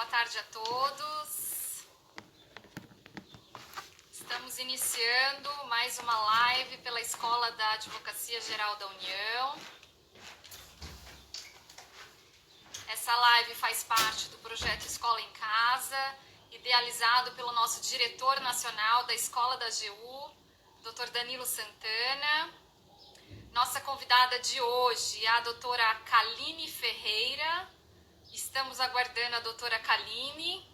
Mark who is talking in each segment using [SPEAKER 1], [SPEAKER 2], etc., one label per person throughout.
[SPEAKER 1] Boa tarde a todos. Estamos iniciando mais uma live pela Escola da Advocacia Geral da União. Essa live faz parte do projeto Escola em Casa, idealizado pelo nosso diretor nacional da Escola da AGU, Dr. Danilo Santana. Nossa convidada de hoje é a doutora Kaline Ferreira. Estamos aguardando a doutora Kaline.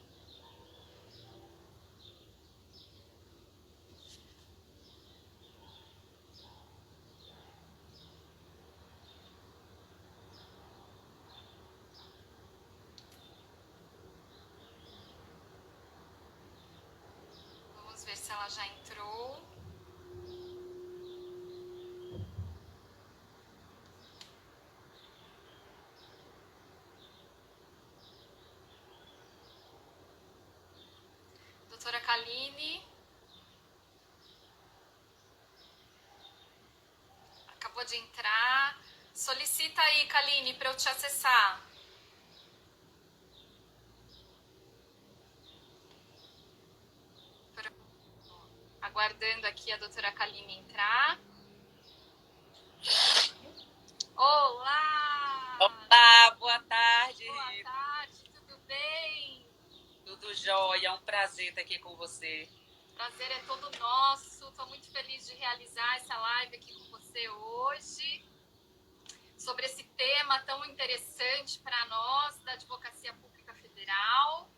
[SPEAKER 1] Vamos ver se ela já entrou. Doutora Kaline. Acabou de entrar. Solicita aí, Kaline, para eu te acessar. Aguardando aqui a doutora Kaline entrar. Olá!
[SPEAKER 2] Olá, boa tarde.
[SPEAKER 1] Boa tarde, tudo bem?
[SPEAKER 2] Tudo jóia, é um prazer estar aqui com você.
[SPEAKER 1] Prazer é todo nosso. Estou muito feliz de realizar essa live aqui com você hoje, sobre esse tema tão interessante para nós da Advocacia Pública Federal.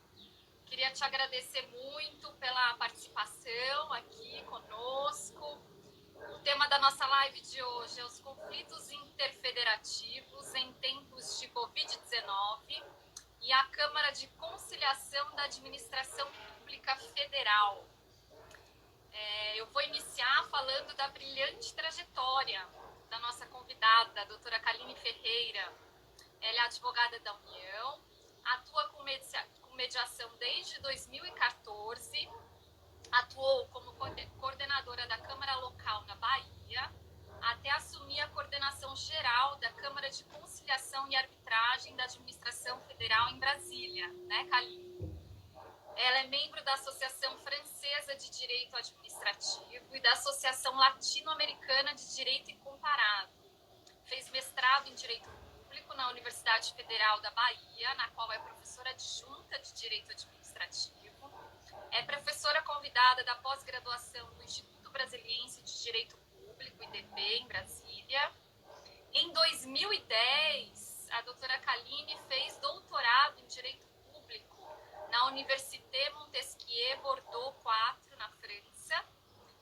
[SPEAKER 1] Queria te agradecer muito pela participação aqui conosco. O tema da nossa live de hoje é os conflitos interfederativos em tempos de Covid-19 e a Câmara de Conciliação da Administração Pública Federal. Eu vou iniciar falando da brilhante trajetória da nossa convidada, a doutora Kaline Ferreira. Ela é advogada da União, atua com mediação desde 2014, atuou como coordenadora da Câmara Local na Bahia, até assumir a coordenação geral da Câmara de Conciliação e Arbitragem da Administração Federal em Brasília, né, Kaline? Ela é membro da Associação Francesa de Direito Administrativo e da Associação Latino-Americana de Direito Comparado. Fez mestrado em Direito Público na Universidade Federal da Bahia, na qual é professora adjunta de Direito Administrativo. É professora convidada da pós-graduação do Instituto Brasiliense de Direito Público, IDP, em Brasília. Em 2010, a doutora Kaline fez doutorado em Direito Público na Université Montesquieu Bordeaux IV, na França,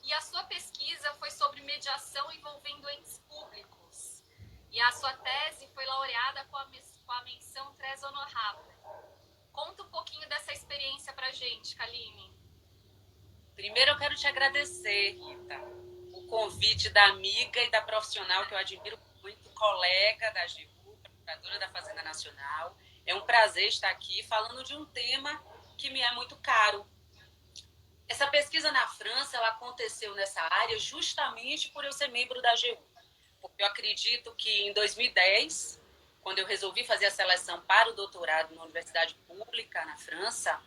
[SPEAKER 1] e a sua pesquisa foi sobre mediação envolvendo entes públicos. E a sua tese foi laureada com a menção Très Honorable. Conta um pouquinho dessa experiência pra gente, Kaline.
[SPEAKER 2] Primeiro eu quero te agradecer, Rita, o convite da amiga e da profissional que eu admiro muito, colega da AGU, procuradora da Fazenda Nacional. É um prazer estar aqui falando de um tema que me é muito caro. Essa pesquisa na França, ela aconteceu nessa área justamente por eu ser membro da AGU. Porque eu acredito que em 2010, quando eu resolvi fazer a seleção para o doutorado na Universidade Pública, na França,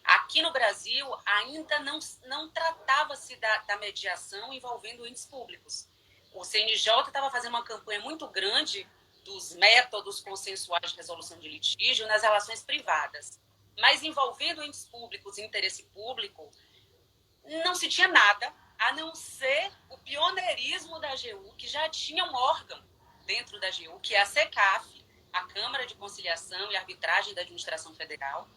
[SPEAKER 2] aqui no Brasil ainda não tratava-se da mediação envolvendo entes públicos. O CNJ estava fazendo uma campanha muito grande dos métodos consensuais de resolução de litígio nas relações privadas. Mas envolvendo entes públicos e interesse público, não se tinha nada, a não ser o pioneirismo da AGU, que já tinha um órgão dentro da AGU, que é a CECAF, a Câmara de Conciliação e Arbitragem da Administração Federal.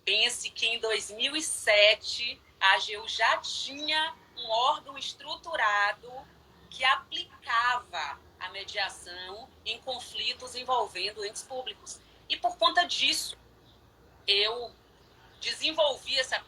[SPEAKER 2] Pense que em 2007 a AGU já tinha um órgão estruturado que aplicava a mediação em conflitos envolvendo entes públicos. E por conta disso, eu desenvolvi essa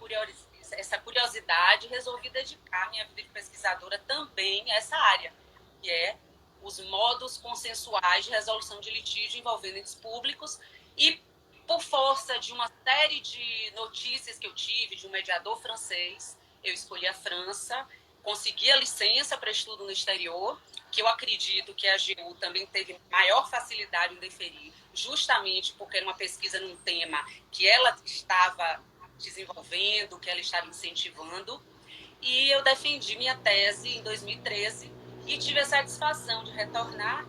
[SPEAKER 2] curiosidade e resolvi dedicar minha vida de pesquisadora também a essa área, que é os modos consensuais de resolução de litígio envolvendo entes públicos. E por força de uma série de notícias que eu tive de um mediador francês, eu escolhi a França, consegui a licença para estudo no exterior que eu acredito que a AGU também teve maior facilidade em deferir, justamente porque era uma pesquisa num tema que ela estava desenvolvendo, que ela estava incentivando. E eu defendi minha tese em 2013 e tive a satisfação de retornar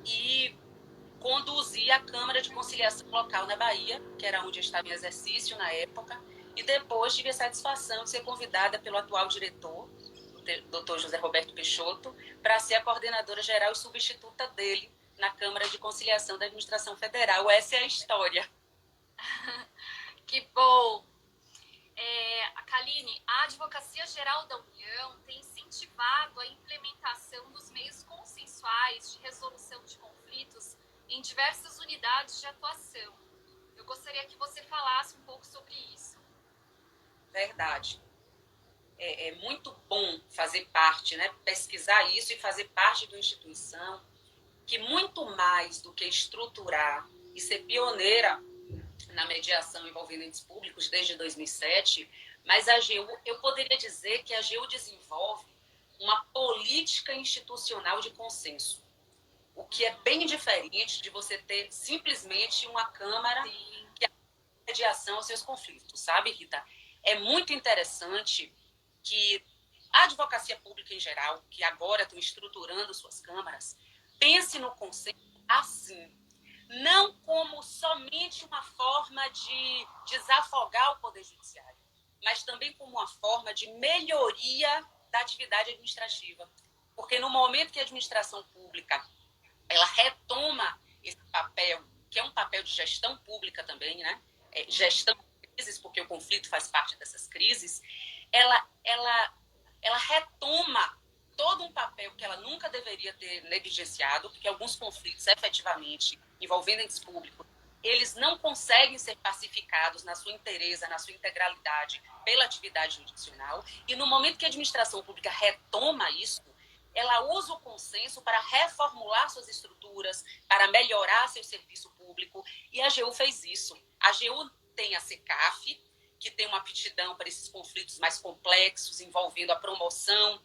[SPEAKER 2] e conduzir a Câmara de Conciliação Local na Bahia, que era onde eu estava em exercício na época, e depois tive a satisfação de ser convidada pelo atual diretor, o Dr. José Roberto Peixoto, para ser a coordenadora geral e substituta dele na Câmara de Conciliação da Administração Federal. Essa é a história.
[SPEAKER 1] Que bom! Kaline, a Advocacia Geral da União tem incentivado a implementação dos meios consensuais de resolução de conflitos em diversas unidades de atuação. Eu gostaria que você falasse um pouco sobre isso.
[SPEAKER 2] Verdade. É muito bom fazer parte, né? Pesquisar isso e fazer parte de uma instituição que, muito mais do que estruturar e ser pioneira na mediação envolvendo entes públicos desde 2007, mas a AGU, eu poderia dizer que a AGU desenvolve uma política institucional de consenso, o que é bem diferente de você ter simplesmente uma Câmara que é a mediação aos seus conflitos, sabe, Rita? É muito interessante que a advocacia pública em geral, que agora estão estruturando suas câmaras, pense no consenso assim, não como somente uma forma de desafogar o Poder Judiciário, mas também como uma forma de melhoria da atividade administrativa. Porque no momento que a administração pública ela retoma esse papel, que é um papel de gestão pública também, né? Gestão de crises, porque o conflito faz parte dessas crises, ela retoma todo um papel que ela nunca deveria ter negligenciado, porque alguns conflitos, efetivamente, envolvendo entes públicos, eles não conseguem ser pacificados na sua inteireza, na sua integralidade, pela atividade jurisdicional. E no momento que a administração pública retoma isso, ela usa o consenso para reformular suas estruturas, para melhorar seu serviço público, e a AGU fez isso. A AGU tem a SECAF, que tem uma aptidão para esses conflitos mais complexos, envolvendo a promoção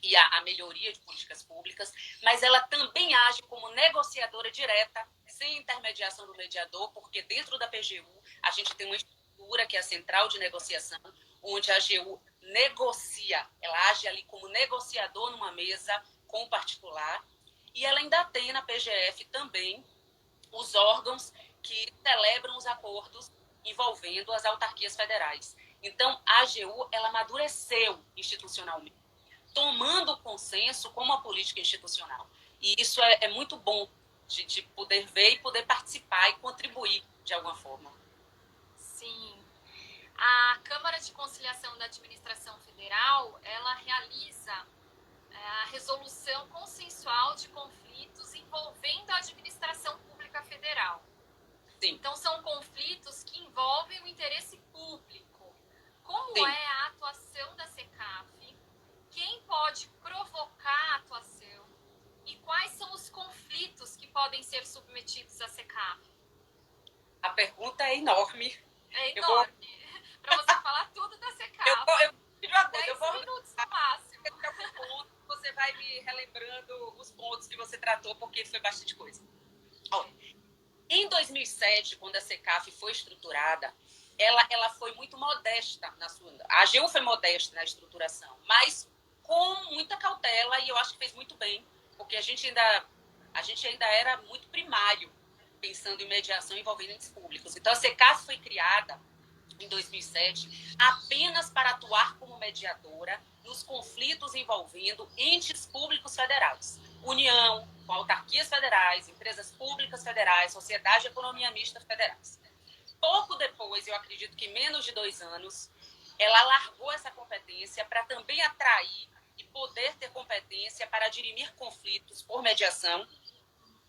[SPEAKER 2] e a melhoria de políticas públicas, mas ela também age como negociadora direta, sem intermediação do mediador, porque dentro da PGU a gente tem uma estrutura que é a Central de Negociação, onde a AGU negocia, ela age ali como negociador numa mesa com o particular, e ela ainda tem na PGF também os órgãos que celebram os acordos envolvendo as autarquias federais. Então, a AGU, ela amadureceu institucionalmente, tomando o consenso como uma política institucional. E isso é muito bom de poder ver e poder participar e contribuir de alguma forma.
[SPEAKER 1] Sim. A Câmara de Conciliação da Administração Federal, ela realiza a resolução consensual de conflitos envolvendo a administração pública federal.
[SPEAKER 2] Sim.
[SPEAKER 1] Então, são conflitos que envolvem o interesse público. Como
[SPEAKER 2] Sim.
[SPEAKER 1] é a atuação da SECAF? Quem pode provocar a atuação? E quais são os conflitos que podem ser submetidos à SECAF?
[SPEAKER 2] A pergunta é enorme.
[SPEAKER 1] É enorme. Para você falar tudo da SECAF.
[SPEAKER 2] Eu vou
[SPEAKER 1] 10 minutos no máximo.
[SPEAKER 2] Você vai me relembrando os pontos que você tratou, porque foi bastante coisa. Em 2007, quando a SECAF foi estruturada, ela foi muito modesta na sua... A AGU foi modesta na estruturação, mas com muita cautela, e eu acho que fez muito bem, porque a gente ainda era muito primário, pensando em mediação envolvendo entes públicos. Então, a SECAF foi criada em 2007 apenas para atuar como mediadora nos conflitos envolvendo entes públicos federais. União, com autarquias federais, empresas públicas federais, sociedade e economia mista federais. Pouco depois, eu acredito que menos de 2 anos, ela largou essa competência para também atrair e poder ter competência para dirimir conflitos por mediação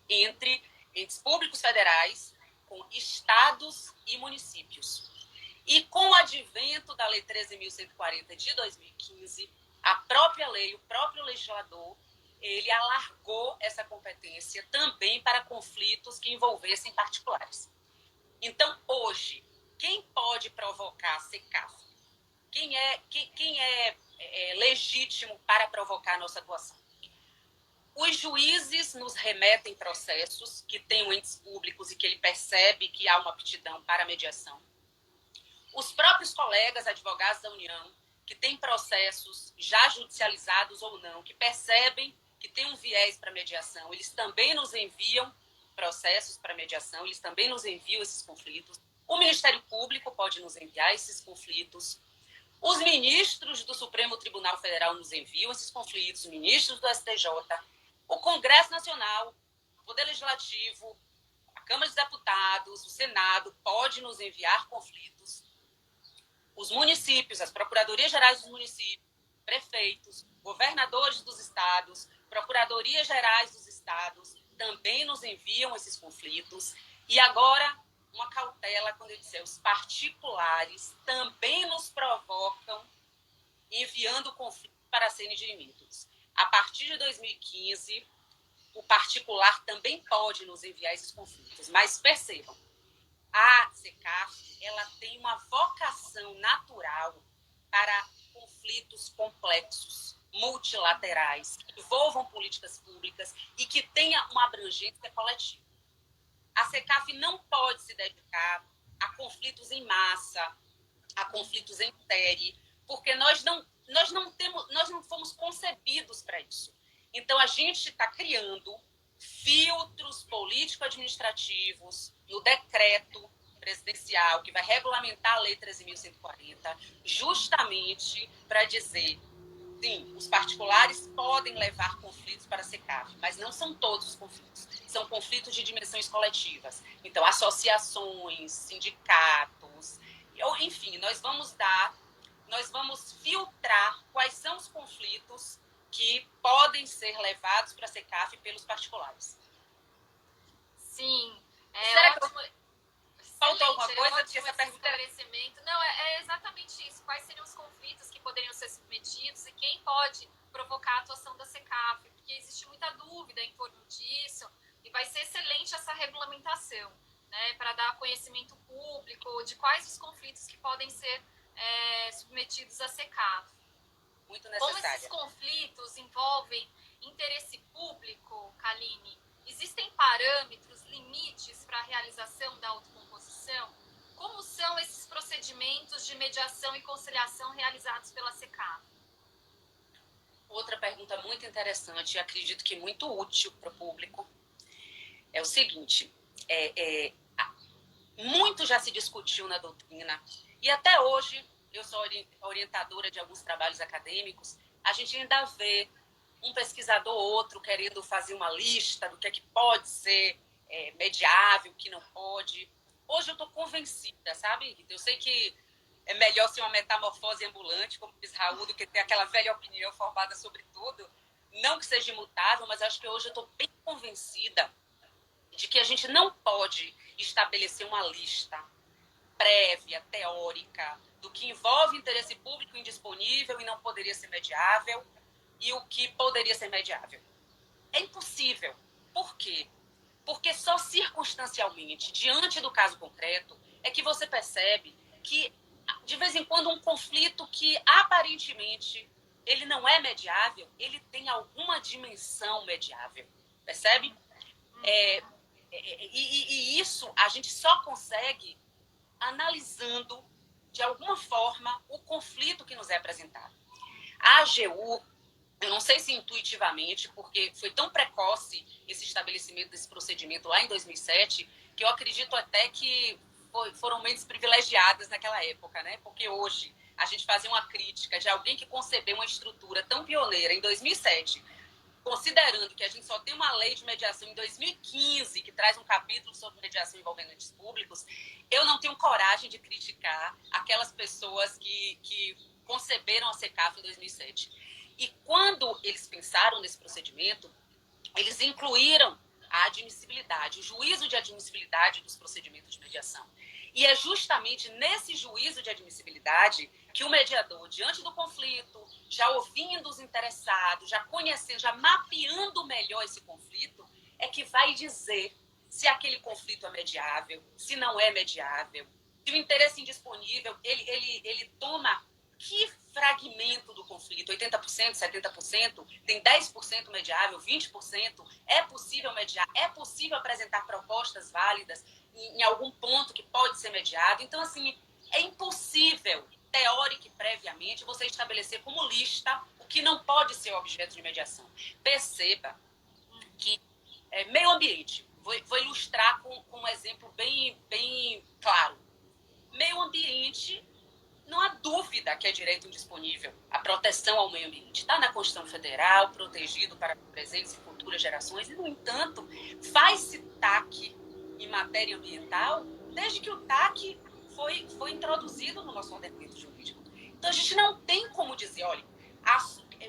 [SPEAKER 2] entre entes públicos federais, com estados e municípios. E com o advento da Lei 13.140 de 2015, a própria lei, o próprio legislador, ele alargou essa competência também para conflitos que envolvessem particulares. Então, hoje, quem pode provocar a SECAF? Quem é legítimo para provocar a nossa atuação? Os juízes nos remetem processos que tenham entes públicos e que ele percebe que há uma aptidão para a mediação. Os próprios colegas advogados da União, que têm processos já judicializados ou não, que percebem que tem um viés para mediação, eles também nos enviam processos para mediação, eles também nos enviam esses conflitos. O Ministério Público pode nos enviar esses conflitos. Os ministros do Supremo Tribunal Federal nos enviam esses conflitos, ministros do STJ, o Congresso Nacional, o Poder Legislativo, a Câmara dos Deputados, o Senado pode nos enviar conflitos. Os municípios, as procuradorias gerais dos municípios, prefeitos, governadores dos estados, procuradorias gerais dos estados também nos enviam esses conflitos. E agora, uma cautela quando eu disser, os particulares também nos provocam enviando conflitos para serem dirimidos. A partir de 2015, o particular também pode nos enviar esses conflitos. Mas percebam, a SECAF, ela tem uma vocação natural para conflitos complexos, multilaterais, que envolvam políticas públicas e que tenha uma abrangência coletiva. A SECAF não pode se dedicar a conflitos em massa, a conflitos em série, porque nós não fomos concebidos para isso. Então, a gente está criando filtros político-administrativos no decreto presidencial que vai regulamentar a Lei 13.140, justamente para dizer, sim, os particulares podem levar conflitos para a SECAF, mas não são todos os conflitos. São conflitos de dimensões coletivas. Então, associações, sindicatos, enfim, nós vamos filtrar quais são os conflitos que podem ser levados para a SECAF pelos particulares.
[SPEAKER 1] Sim.
[SPEAKER 2] Será que faltou alguma coisa?
[SPEAKER 1] Porque essa pergunta... Não, é exatamente isso. Quais seriam os conflitos que poderiam ser submetidos e quem pode provocar a atuação da SECAF? Porque existe muita dúvida em torno disso e vai ser excelente essa regulamentação, né, para dar conhecimento público de quais os conflitos que podem ser submetidos à SECAF.
[SPEAKER 2] Muito necessária.
[SPEAKER 1] Como esses conflitos envolvem interesse público, Kaline, existem parâmetros, limites para a realização da autocomposição? Como são esses procedimentos de mediação e conciliação realizados pela SECAF?
[SPEAKER 2] Outra pergunta muito interessante e acredito que muito útil para o público é o seguinte, muito já se discutiu na doutrina e até hoje, eu sou orientadora de alguns trabalhos acadêmicos, a gente ainda vê um pesquisador ou outro querendo fazer uma lista do que é que pode ser mediável, o que não pode. Hoje eu estou convencida, sabe? Eu sei que é melhor ser uma metamorfose ambulante, como diz Raul, do que ter aquela velha opinião formada sobre tudo. Não que seja imutável, mas acho que hoje eu estou bem convencida de que a gente não pode estabelecer uma lista prévia, teórica, do que envolve interesse público indisponível e não poderia ser mediável e o que poderia ser mediável. É impossível. Por quê? Porque só circunstancialmente, diante do caso concreto, é que você percebe que, de vez em quando, um conflito que aparentemente ele não é mediável, ele tem alguma dimensão mediável. Percebe? E isso a gente só consegue analisando, de alguma forma, o conflito que nos é apresentado. A AGU, eu não sei se intuitivamente, porque foi tão precoce esse estabelecimento desse procedimento lá em 2007, que eu acredito até que foram mentes privilegiadas naquela época, né? Porque hoje a gente fazia uma crítica de alguém que concebeu uma estrutura tão pioneira em 2007, considerando que a gente só tem uma lei de mediação em 2015, que traz um capítulo sobre mediação envolvendo entes públicos, eu não tenho coragem de criticar aquelas pessoas que conceberam a SECAF em 2007. E quando eles pensaram nesse procedimento, eles incluíram a admissibilidade, o juízo de admissibilidade dos procedimentos de mediação. E é justamente nesse juízo de admissibilidade que o mediador, diante do conflito, já ouvindo os interessados, já conhecendo, já mapeando melhor esse conflito, é que vai dizer se aquele conflito é mediável, se não é mediável, se o interesse indisponível, ele toma que fragmento do conflito, 80%, 70%, tem 10% mediável, 20%, é possível mediar, é possível apresentar propostas válidas em algum ponto que pode ser mediado. Então, assim, é impossível, teórica e previamente, você estabelecer como lista o que não pode ser objeto de mediação. Perceba que meio ambiente, vou ilustrar com um exemplo bem claro. Meio ambiente, não há dúvida que é direito indisponível a proteção ao meio ambiente. Está na Constituição Federal, protegido para presentes e futuras gerações, e, no entanto, faz-se TAC em matéria ambiental desde que o TAC foi introduzido no nosso ordenamento jurídico. Então, a gente não tem como dizer, olha,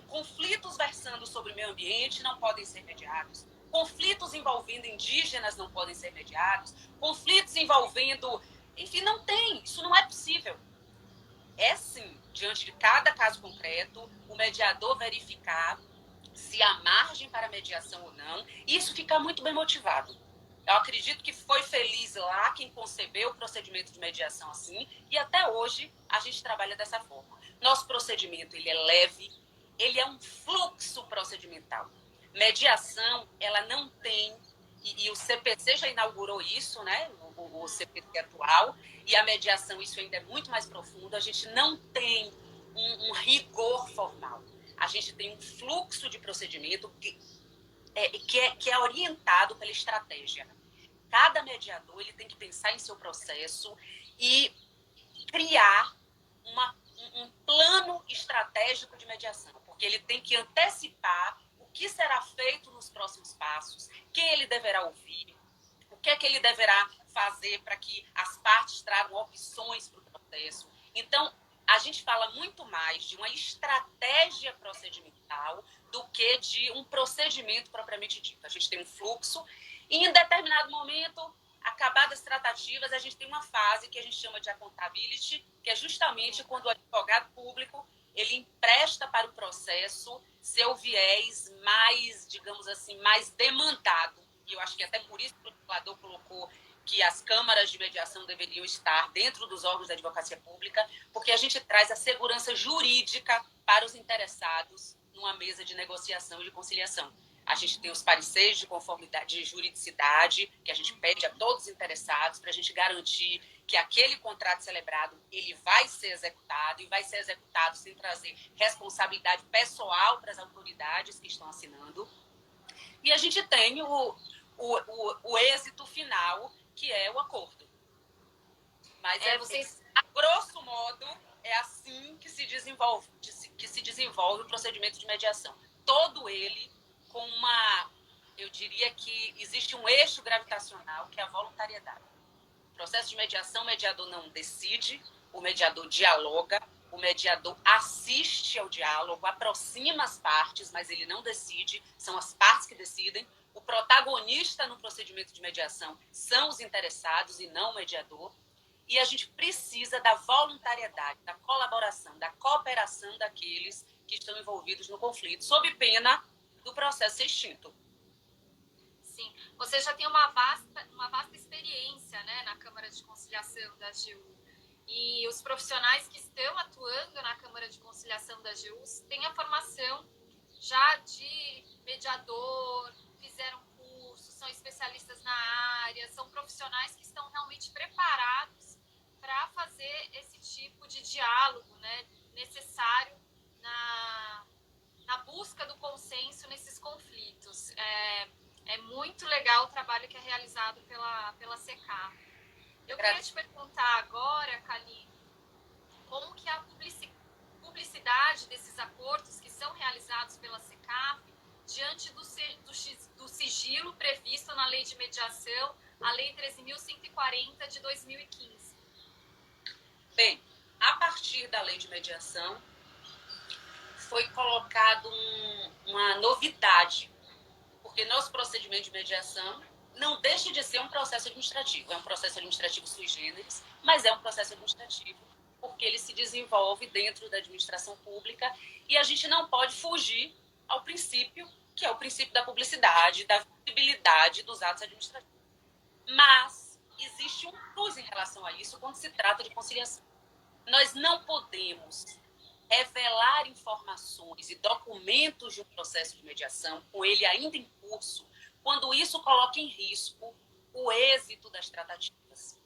[SPEAKER 2] conflitos versando sobre o meio ambiente não podem ser mediados, conflitos envolvendo indígenas não podem ser mediados, conflitos envolvendo... Enfim, não tem, isso não é possível. É sim, diante de cada caso concreto, o mediador verificar se há margem para mediação ou não, e isso fica muito bem motivado. Eu acredito que foi feliz lá quem concebeu o procedimento de mediação assim, e até hoje a gente trabalha dessa forma. Nosso procedimento, ele é leve, ele é um fluxo procedimental. Mediação, ela não tem, e o CPC já inaugurou isso, né? O CPC atual, e a mediação, isso ainda é muito mais profundo. A gente não tem um rigor formal. A gente tem um fluxo de procedimento que é orientado pela estratégia. Cada mediador, ele tem que pensar em seu processo e criar um plano estratégico de mediação, porque ele tem que antecipar o que será feito nos próximos passos, quem ele deverá ouvir, o que é que ele deverá fazer para que as partes tragam opções para o processo. Então, a gente fala muito mais de uma estratégia procedimental do que de um procedimento propriamente dito. A gente tem um fluxo e, em determinado momento, acabadas as tratativas, a gente tem uma fase que a gente chama de accountability, que é justamente quando o advogado público ele empresta para o processo seu viés mais, digamos assim, mais demandado. E eu acho que até por isso que o legislador colocou que as câmaras de mediação deveriam estar dentro dos órgãos da advocacia pública, porque a gente traz a segurança jurídica para os interessados numa mesa de negociação e de conciliação. A gente tem os pareceres de conformidade, de juridicidade, que a gente pede a todos os interessados para a gente garantir que aquele contrato celebrado ele vai ser executado e vai ser executado sem trazer responsabilidade pessoal para as autoridades que estão assinando. E a gente tem o êxito final, que é o acordo. Mas a grosso modo, é assim que se desenvolve o procedimento de mediação. Todo ele com eu diria que existe um eixo gravitacional, que é a voluntariedade. No processo de mediação, o mediador não decide, o mediador dialoga, o mediador assiste ao diálogo, aproxima as partes, mas ele não decide, são as partes que decidem. O protagonista no procedimento de mediação são os interessados e não o mediador. E a gente precisa da voluntariedade, da colaboração, da cooperação daqueles que estão envolvidos no conflito, sob pena do processo ser extinto.
[SPEAKER 1] Sim. Você já tem uma vasta experiência, né, na Câmara de Conciliação da AGU. E os profissionais que estão atuando na Câmara de Conciliação da AGU têm a formação já de mediador, fizeram curso, são especialistas na área, são profissionais que estão realmente preparados para fazer esse tipo de diálogo, né, necessário na busca do consenso nesses conflitos. É muito legal o trabalho que é realizado pela SECAF. Eu queria te perguntar agora, Kaline, como que a publicidade desses acordos que são realizados pela SECAF diante do sigilo previsto na Lei de Mediação, a Lei 13.140 de 2015?
[SPEAKER 2] Bem, a partir da Lei de Mediação, foi colocado uma novidade, porque nosso procedimento de mediação não deixa de ser um processo administrativo. É um processo administrativo sui generis, mas é um processo administrativo, porque ele se desenvolve dentro da administração pública e a gente não pode fugir ao princípio, que é o princípio da publicidade, da visibilidade dos atos administrativos. Mas existe um plus em relação a isso quando se trata de conciliação. Nós não podemos revelar informações e documentos de um processo de mediação, com ele ainda em curso, quando isso coloca em risco o êxito das tratativas.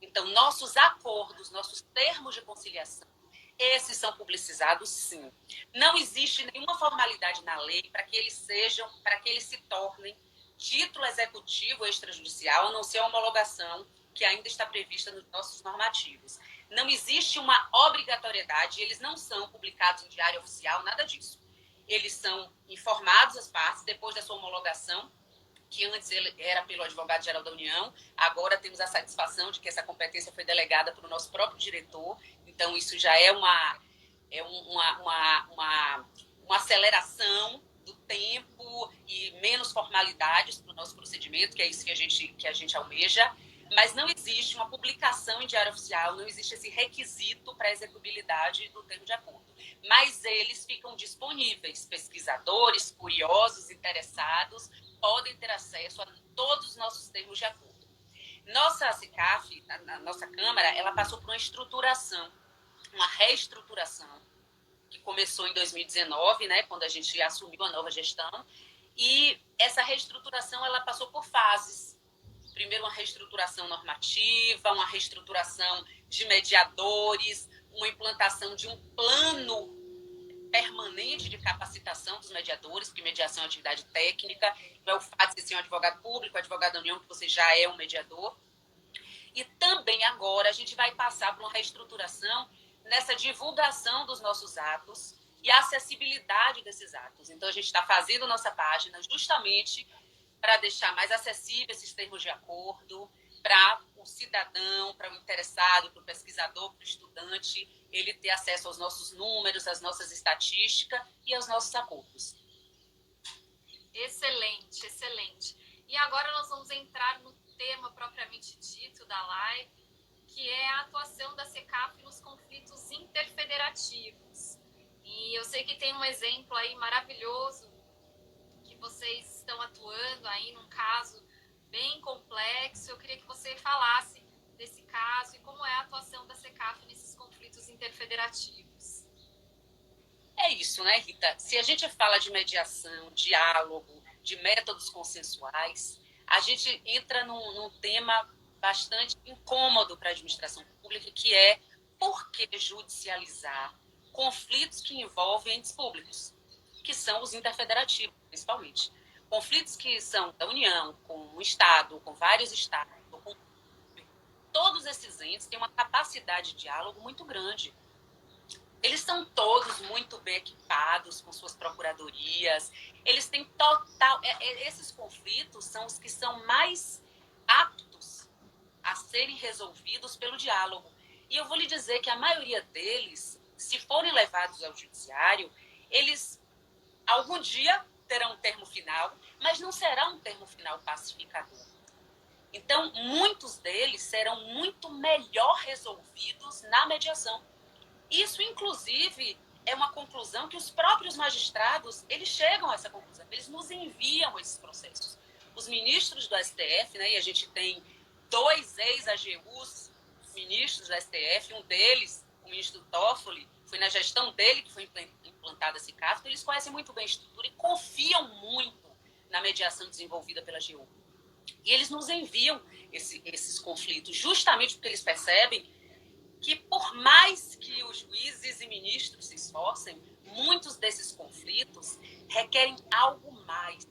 [SPEAKER 2] Então, nossos acordos, nossos termos de conciliação, esses são publicizados, sim. Não existe nenhuma formalidade na lei para que eles se tornem título executivo extrajudicial, a não ser a homologação que ainda está prevista nos nossos normativos. Não existe uma obrigatoriedade, eles não são publicados em diário oficial, nada disso. Eles são informados às partes depois da sua homologação, que antes era pelo advogado-geral da União, agora temos a satisfação de que essa competência foi delegada para o nosso próprio diretor, então isso já é uma aceleração do tempo e menos formalidades para o nosso procedimento, que é isso que a gente almeja, mas não existe uma publicação em diário oficial, não existe esse requisito para a execuibilidade do termo de acordo. Mas eles ficam disponíveis, pesquisadores, curiosos, interessados, podem ter acesso a todos os nossos termos de acordo. Nossa SICAF, a nossa Câmara, ela passou por uma estruturação, uma reestruturação, que começou em 2019, né, quando a gente assumiu a nova gestão, e essa reestruturação ela passou por fases. Primeiro, uma reestruturação normativa, uma reestruturação de mediadores, uma implantação de um plano permanente de capacitação dos mediadores, porque mediação é uma atividade técnica, não é o fato de ser um advogado público, advogado da União, que você já é um mediador. E também agora a gente vai passar por uma reestruturação nessa divulgação dos nossos atos e a acessibilidade desses atos. Então, a gente está fazendo nossa página justamente para deixar mais acessível esses termos de acordo, para o cidadão, para o interessado, para o pesquisador, para o estudante, ele ter acesso aos nossos números, às nossas estatísticas e aos nossos acordos.
[SPEAKER 1] Excelente, excelente. E agora nós vamos entrar no tema propriamente dito da live, que é a atuação da SECAF nos conflitos interfederativos. E eu sei que tem um exemplo aí maravilhoso que vocês estão atuando aí num caso bem complexo. Eu queria que você falasse desse caso e como é a atuação da SECAF nesses conflitos interfederativos.
[SPEAKER 2] É isso, né, Rita? Se a gente fala de mediação, diálogo, de métodos consensuais, a gente entra num tema bastante incômodo para a administração pública, que é por que judicializar conflitos que envolvem entes públicos, que são os interfederativos, principalmente. Conflitos que são da União, com o Estado, com vários estados, com... todos esses entes têm uma capacidade de diálogo muito grande. Eles são todos muito bem equipados com suas procuradorias, eles têm total... Esses conflitos são os que são mais aptos a serem resolvidos pelo diálogo. E eu vou lhe dizer que a maioria deles, se forem levados ao judiciário, eles algum dia terão um termo final, mas não será um termo final pacificador. Então, muitos deles serão muito melhor resolvidos na mediação. Isso, inclusive, é uma conclusão que os próprios magistrados, eles chegam a essa conclusão, eles nos enviam esses processos. Os ministros do STF, né, e a gente tem 2 ex-AGUs, ministros do STF, um deles, o ministro Toffoli, foi na gestão dele que foi implantada esse caso, então eles conhecem muito bem a estrutura e confiam muito na mediação desenvolvida pela AGU. E eles nos enviam esses conflitos, justamente porque eles percebem que, por mais que os juízes e ministros se esforcem, muitos desses conflitos requerem algo mais.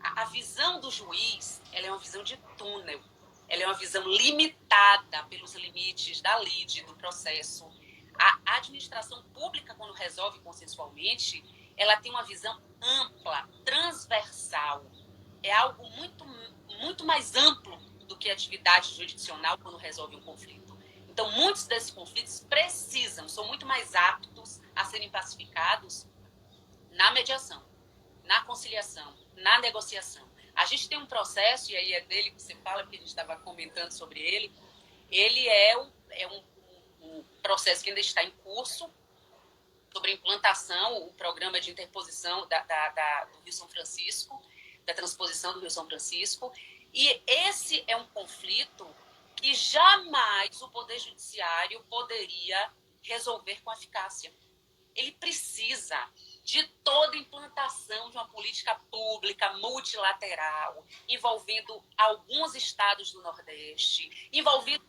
[SPEAKER 2] A visão do juiz, ela é uma visão de túnel, ela é uma visão limitada pelos limites da lide, do processo. A administração pública, quando resolve consensualmente, ela tem uma visão ampla, transversal. É algo muito, muito mais amplo do que a atividade jurisdicional quando resolve um conflito. Então, muitos desses conflitos são muito mais aptos a serem pacificados na mediação, na conciliação, na negociação. A gente tem um processo, e aí é dele que você fala, porque a gente estava comentando sobre ele. Ele é um processo que ainda está em curso, sobre a implantação, o programa de interposição do Rio São Francisco, da transposição do Rio São Francisco. E esse é um conflito que jamais o Poder Judiciário poderia resolver com eficácia. ele precisa de toda a implantação de uma política pública multilateral, envolvendo alguns estados do Nordeste, envolvendo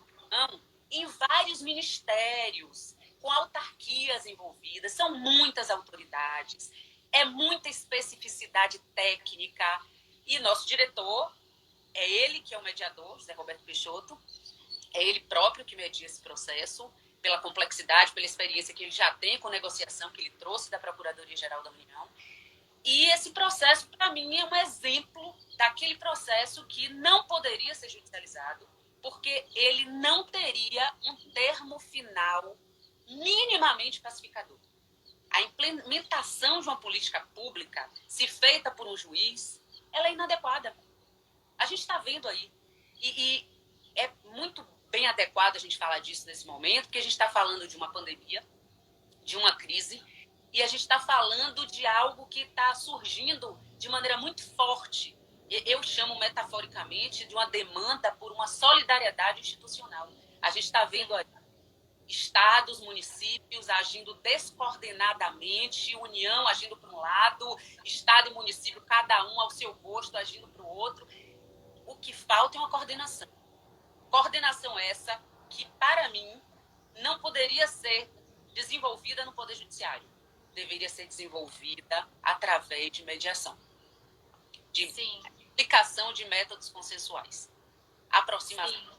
[SPEAKER 2] em vários ministérios, com autarquias envolvidas, são muitas autoridades, é muita especificidade técnica, e nosso diretor, é ele que é o mediador, José Roberto Peixoto, é ele próprio que media esse processo, pela complexidade, pela experiência que ele já tem com negociação que ele trouxe da Procuradoria-Geral da União. E esse processo, para mim, é um exemplo daquele processo que não poderia ser judicializado, porque ele não teria um termo final minimamente pacificador. A implementação de uma política pública, se feita por um juiz, ela é inadequada. A gente está vendo aí. E é muito bem adequado a gente falar disso nesse momento, porque a gente está falando de uma pandemia, de uma crise, e a gente está falando de algo que está surgindo de maneira muito forte. Eu chamo metaforicamente de uma demanda por uma solidariedade institucional. A gente está vendo aí estados, municípios agindo descoordenadamente, União agindo para um lado, estado e município, cada um ao seu gosto, agindo para o outro. O que falta é uma coordenação. Coordenação essa que, para mim, não poderia ser desenvolvida no Poder Judiciário. Deveria ser desenvolvida através de mediação, de aplicação de métodos consensuais, aproximação.
[SPEAKER 1] Sim.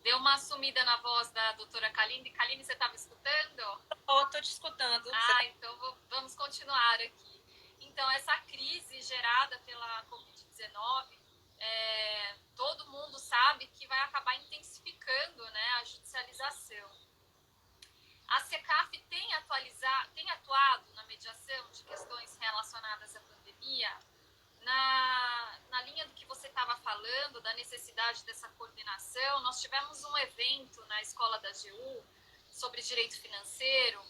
[SPEAKER 1] Deu uma sumida na voz da doutora Kaline. Kaline, você estava escutando?
[SPEAKER 2] Estou te escutando.
[SPEAKER 1] Então vamos continuar aqui. Então, essa crise gerada pela Covid-19, todo mundo sabe que vai acabar intensificando, né, a judicialização. A SECAF tem atuado na mediação de questões relacionadas à pandemia, na linha do que você estava falando, da necessidade dessa coordenação. Nós tivemos um evento na escola da AGU sobre direito financeiro,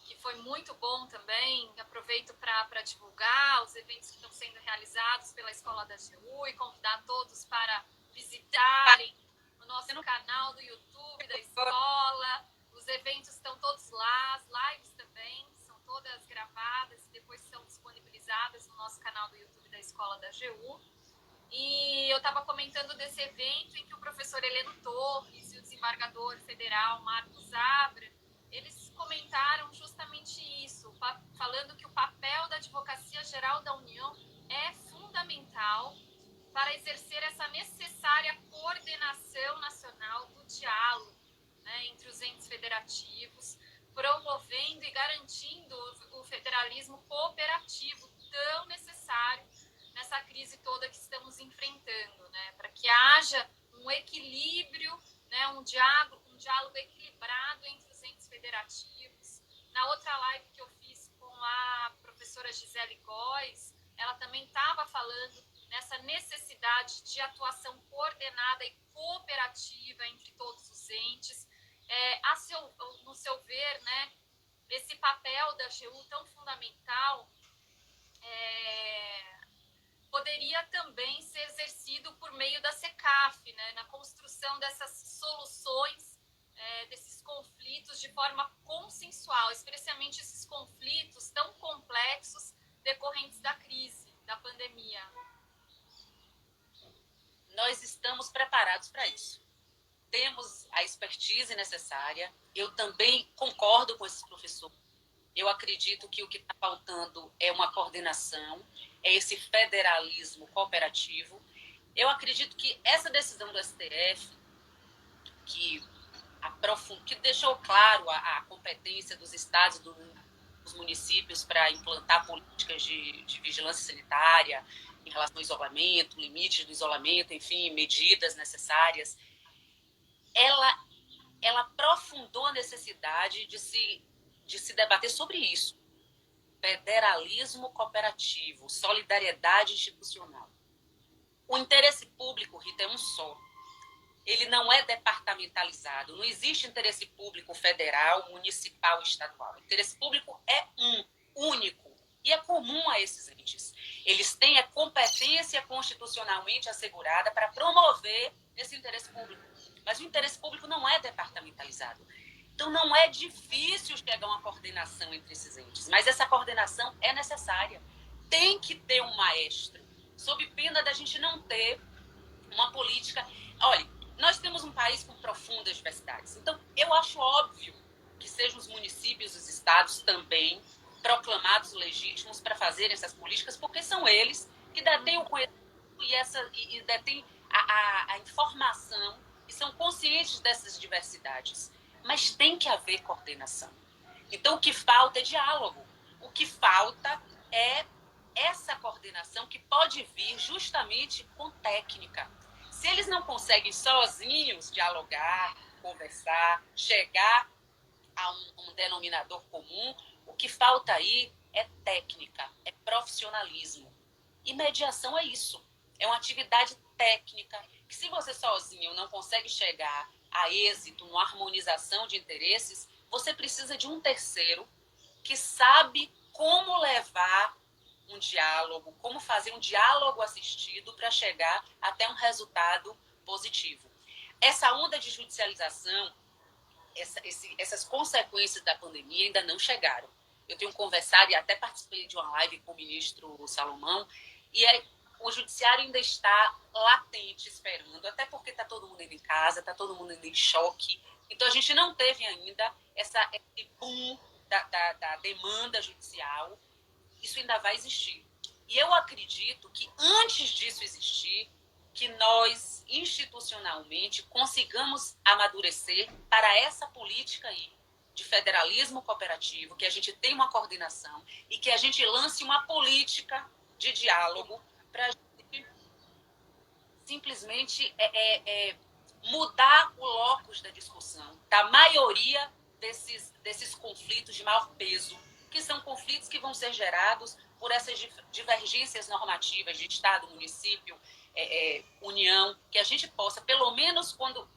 [SPEAKER 1] que foi muito bom também. Aproveito para divulgar os eventos que estão sendo realizados pela escola da AGU e convidar todos para visitarem o nosso canal do YouTube da escola. Os eventos estão todos lá, as lives também são todas gravadas e depois são disponibilizadas no nosso canal do YouTube da Escola da AGU. E eu estava comentando desse evento em que o professor Heleno Torres e o desembargador federal Marcos Zabra, eles comentaram justamente isso, falando que o papel da Advocacia Geral da União é fundamental para exercer essa necessária coordenação nacional do diálogo, né, entre os entes federativos, promovendo e garantindo o federalismo cooperativo tão necessário nessa crise toda que estamos enfrentando, né, para que haja um equilíbrio, né, um diálogo equilibrado entre os entes federativos. Na outra live que eu fiz com a professora Gisele Góes, ela também estava falando nessa necessidade de atuação coordenada e cooperativa entre todos os entes. No seu ver, né, esse papel da AGU tão fundamental poderia também ser exercido por meio da SECAF, né, na construção dessas soluções, desses conflitos de forma consensual, especialmente esses conflitos tão complexos decorrentes da crise, da pandemia.
[SPEAKER 2] Nós estamos preparados para isso. Temos a expertise necessária. Eu também concordo com esses professores. Eu acredito que o que está faltando é uma coordenação, é esse federalismo cooperativo. Eu acredito que essa decisão do STF, que deixou claro a competência dos estados, dos municípios para implantar políticas de vigilância sanitária em relação ao isolamento, limites do isolamento, enfim, medidas necessárias, ela aprofundou a necessidade de se debater sobre isso. Federalismo cooperativo, solidariedade institucional. O interesse público, Rita, é um só. Ele não é departamentalizado. Não existe interesse público federal, municipal e estadual. O interesse público é único, e é comum a esses entes. Eles têm a competência constitucionalmente assegurada para promover esse interesse público. Mas o interesse público não é departamentalizado. Então, não é difícil chegar a uma coordenação entre esses entes, mas essa coordenação é necessária. Tem que ter um maestro, sob pena da gente não ter uma política. Olha, nós temos um país com profundas diversidades. Então, eu acho óbvio que sejam os municípios, os estados também proclamados legítimos para fazerem essas políticas, porque são eles que detêm o conhecimento e detêm a informação e são conscientes dessas diversidades. Mas tem que haver coordenação. Então, o que falta é diálogo. O que falta é essa coordenação que pode vir justamente com técnica. Se eles não conseguem sozinhos dialogar, conversar, chegar a um denominador comum, o que falta aí é técnica, é profissionalismo. E mediação é isso. É uma atividade técnica que, se você sozinho não consegue chegar a êxito, numa harmonização de interesses, você precisa de um terceiro que sabe como levar um diálogo, como fazer um diálogo assistido para chegar até um resultado positivo. Essa onda de judicialização, essas consequências da pandemia ainda não chegaram. Eu tenho conversado e até participei de uma live com o ministro Salomão, e o judiciário ainda está latente, esperando, até porque está todo mundo ainda em casa, está todo mundo ainda em choque. Então, a gente não teve ainda esse boom da demanda judicial. Isso ainda vai existir. E eu acredito que, antes disso existir, que nós, institucionalmente, consigamos amadurecer para essa política aí de federalismo cooperativo, que a gente tenha uma coordenação e que a gente lance uma política de diálogo para a gente simplesmente mudar o locus da discussão, da maioria desses conflitos de maior peso, que são conflitos que vão ser gerados por essas divergências normativas de Estado, município, União, que a gente possa, pelo menos quando,